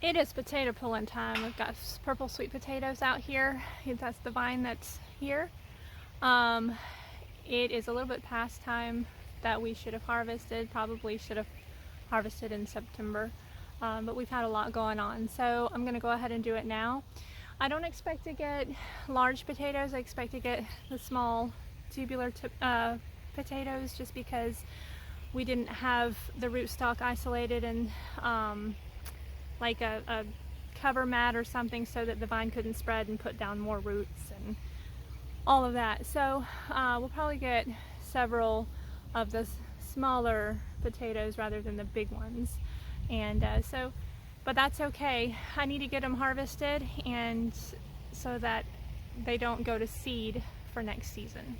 It is potato pulling time. We've got purple sweet potatoes out here. That's the vine that's here. Um, it is a little bit past time that we should have harvested. Probably should have harvested in September, but we've had a lot going on. So I'm gonna go ahead and do it now. I don't expect to get large potatoes. I expect to get the small tubular potatoes, just because we didn't have the rootstock isolated and like a cover mat or something so that the vine couldn't spread and put down more roots and all of that. So we'll probably get several of the smaller potatoes rather than the big ones. And but that's okay. I need to get them harvested and so that they don't go to seed for next season.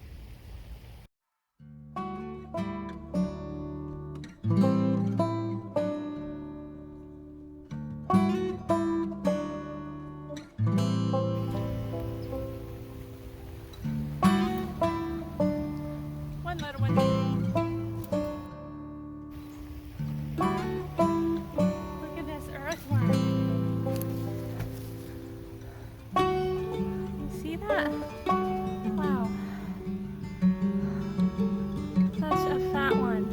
One little one. Look at this earthworm. You see that? Wow. Such a fat one.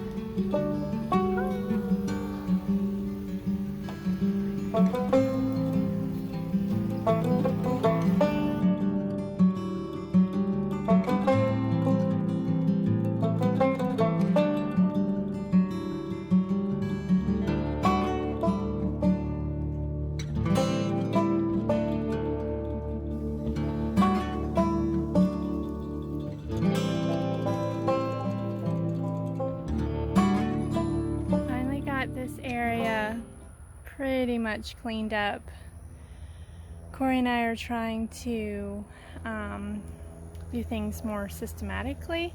Finally got this area pretty much cleaned up. Corey and I are trying to do things more systematically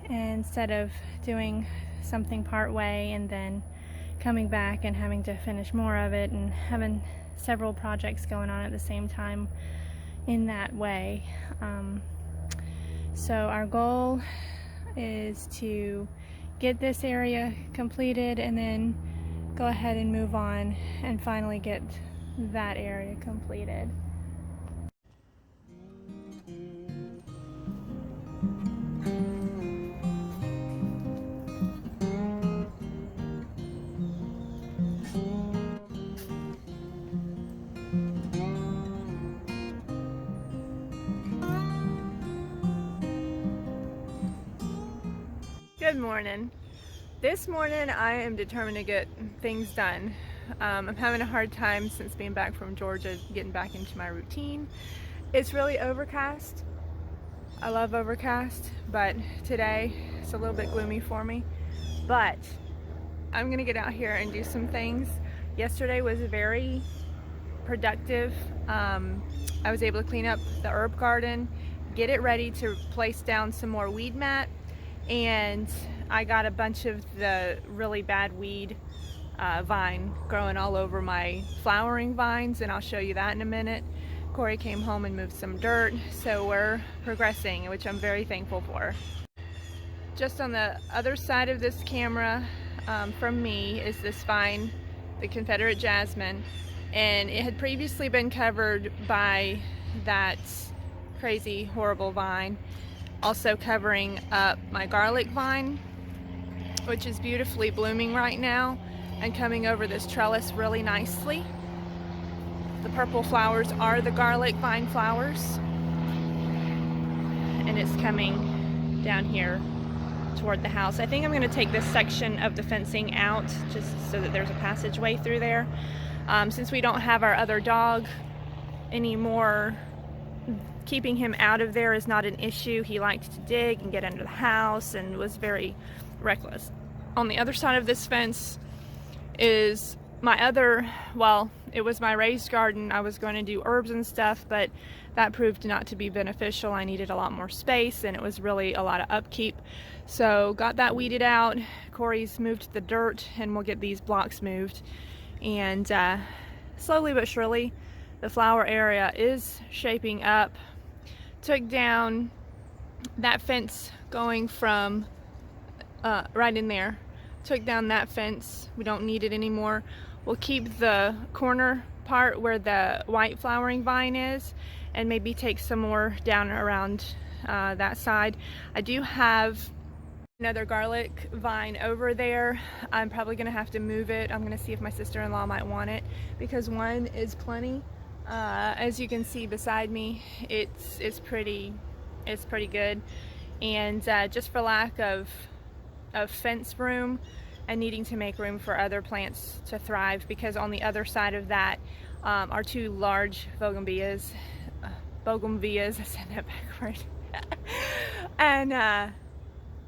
instead of doing something part way and then coming back and having to finish more of it and having several projects going on at the same time in that way. So our goal is to get this area completed and then go ahead and move on and finally get that area completed. Good morning. This morning I am determined to get things done. I'm having a hard time since being back from Georgia getting back into my routine. It's really overcast. I love overcast, but today it's a little bit gloomy for me. But I'm gonna get out here and do some things. Yesterday was very productive. I was able to clean up the herb garden, get it ready to place down some more weed mat, and I got a bunch of the really bad weed vine growing all over my flowering vines, and I'll show you that in a minute. Corey came home and moved some dirt, so we're progressing, which I'm very thankful for. Just on the other side of this camera from me is this vine, the Confederate jasmine, and it had previously been covered by that crazy, horrible vine, also covering up my garlic vine, which is beautifully blooming right now and coming over this trellis really nicely. The purple flowers are the garlic vine flowers, and it's coming down here toward the house. I think I'm going to take this section of the fencing out just so that there's a passageway through there. Since we don't have our other dog anymore, keeping him out of there is not an issue. He liked to dig and get under the house and was very reckless. On the other side of this fence is my other, well, it was my raised garden. I was going to do herbs and stuff, but that proved not to be beneficial. I needed a lot more space and it was really a lot of upkeep. So got that weeded out. Corey's moved the dirt and we'll get these blocks moved. And slowly but surely, the flower area is shaping up. Took down that fence going from right in there. Took down that fence. We don't need it anymore. We'll keep the corner part where the white flowering vine is, and maybe take some more down around that side. I do have another garlic vine over there. I'm probably gonna have to move it. I'm gonna see if my sister-in-law might want it, because one is plenty. As you can see beside me, it's pretty good, and just for lack of fence room and needing to make room for other plants to thrive, because on the other side of that are two large bougainvilleas. I said that backward. And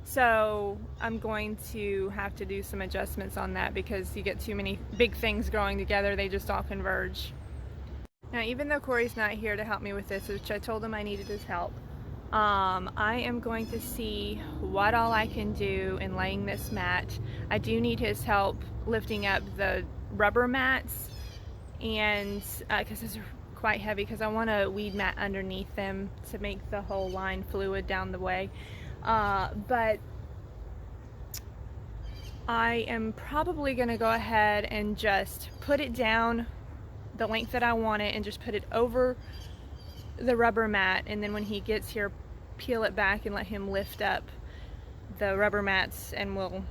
so I'm going to have to do some adjustments on that, because you get too many big things growing together, they just all converge. Now, even though Corey's not here to help me with this, which I told him I needed his help, I am going to see what all I can do in laying this mat. I do need his help lifting up the rubber mats, and because those are quite heavy, because I want a weed mat underneath them to make the whole line fluid down the way. But I am probably going to go ahead and just put it down the length that I want it, and just put it over the rubber mat, and then when he gets here, peel it back and let him lift up the rubber mats, and we'll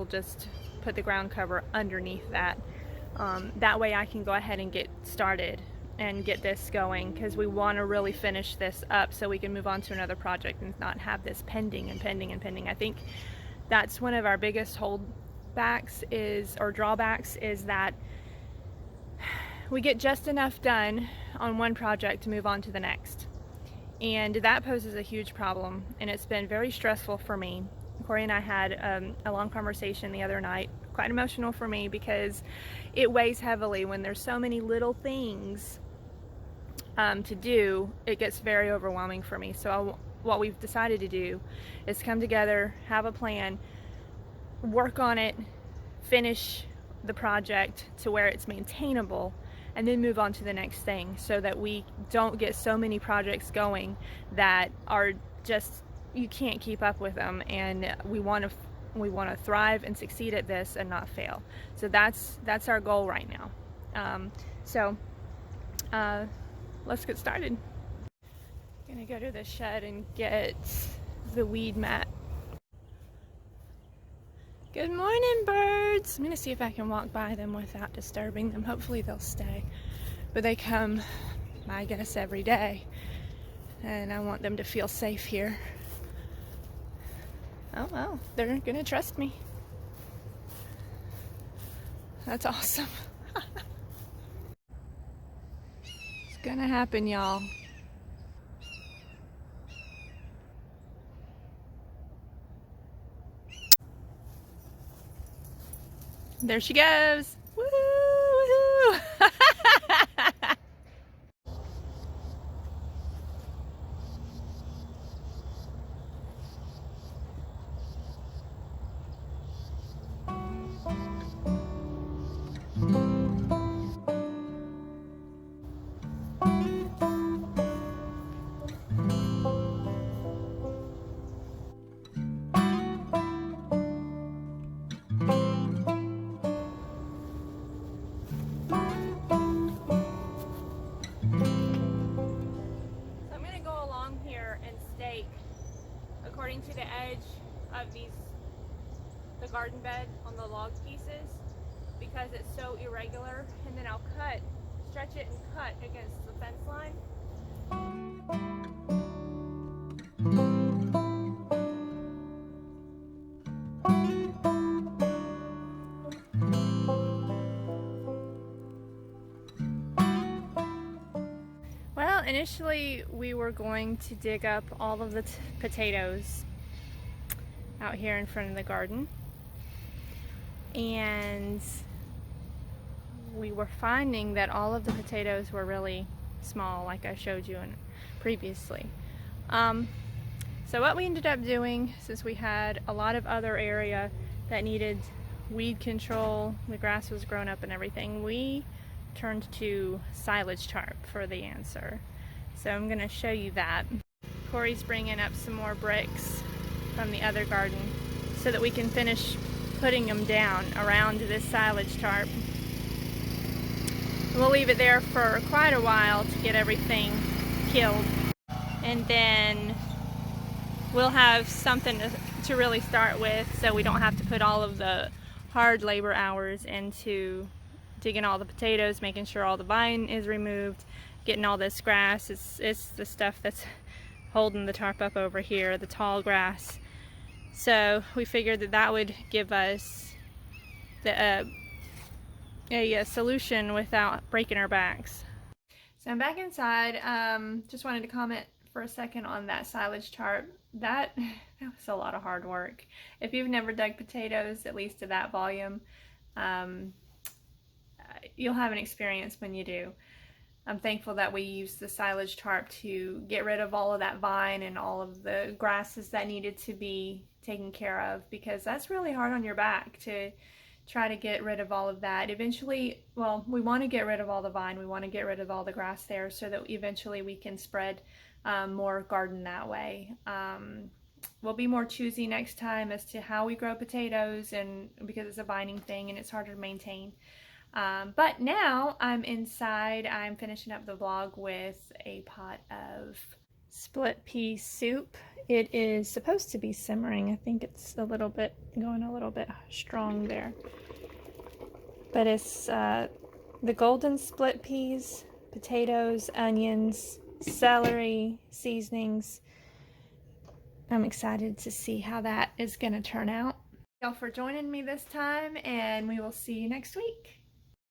just put the ground cover underneath that. That way I can go ahead and get started and get this going, because we want to really finish this up so we can move on to another project and not have this pending and pending and pending. I think that's one of our biggest holdbacks or drawbacks, is that we get just enough done on one project to move on to the next, and that poses a huge problem, and it's been very stressful for me. Corey and I had a long conversation the other night, quite emotional for me, because it weighs heavily when there's so many little things to do. It gets very overwhelming for me. So what we've decided to do is come together, have a plan, work on it, finish the project to where it's maintainable, and then move on to the next thing, so that we don't get so many projects going that are just, you can't keep up with them, and we want to thrive and succeed at this and not fail. So that's our goal right now. Let's get started. I'm gonna go to the shed and get the weed mat. Good morning, birds. I'm gonna see if I can walk by them without disturbing them. Hopefully they'll stay, but they come, I guess, every day, and I want them to feel safe here. Oh well, they're gonna trust me. That's awesome. It's gonna happen, y'all. There she goes. Woo-hoo! According to the edge of the garden bed on the log pieces, because it's so irregular, and then I'll stretch it and cut against the fence line. Well, initially we were going to dig up all of the potatoes out here in front of the garden, and we were finding that all of the potatoes were really small, like I showed you previously. So what we ended up doing, since we had a lot of other area that needed weed control, the grass was grown up and everything, we turned to silage tarp for the answer. So I'm going to show you that. Corey's bringing up some more bricks from the other garden so that we can finish putting them down around this silage tarp. We'll leave it there for quite a while to get everything killed. And then we'll have something to really start with, so we don't have to put all of the hard labor hours into digging all the potatoes, making sure all the vine is removed, getting all this grass. It's the stuff that's holding the tarp up over here, the tall grass. So we figured that that would give us a solution without breaking our backs. So I'm back inside. Just wanted to comment for a second on that silage tarp. That was a lot of hard work. If you've never dug potatoes, at least to that volume, you'll have an experience when you do. I'm thankful that we used the silage tarp to get rid of all of that vine and all of the grasses that needed to be taken care of, because that's really hard on your back to try to get rid of all of that. Eventually, well, we want to get rid of all the vine, we want to get rid of all the grass there so that eventually we can spread more garden that way. We'll be more choosy next time as to how we grow potatoes, and because it's a vining thing and it's harder to maintain. But now I'm inside. I'm finishing up the vlog with a pot of split pea soup. It is supposed to be simmering. I think it's a little bit going a little bit strong there. But it's the golden split peas, potatoes, onions, celery, seasonings. I'm excited to see how that is going to turn out. Thank y'all for joining me this time, and we will see you next week.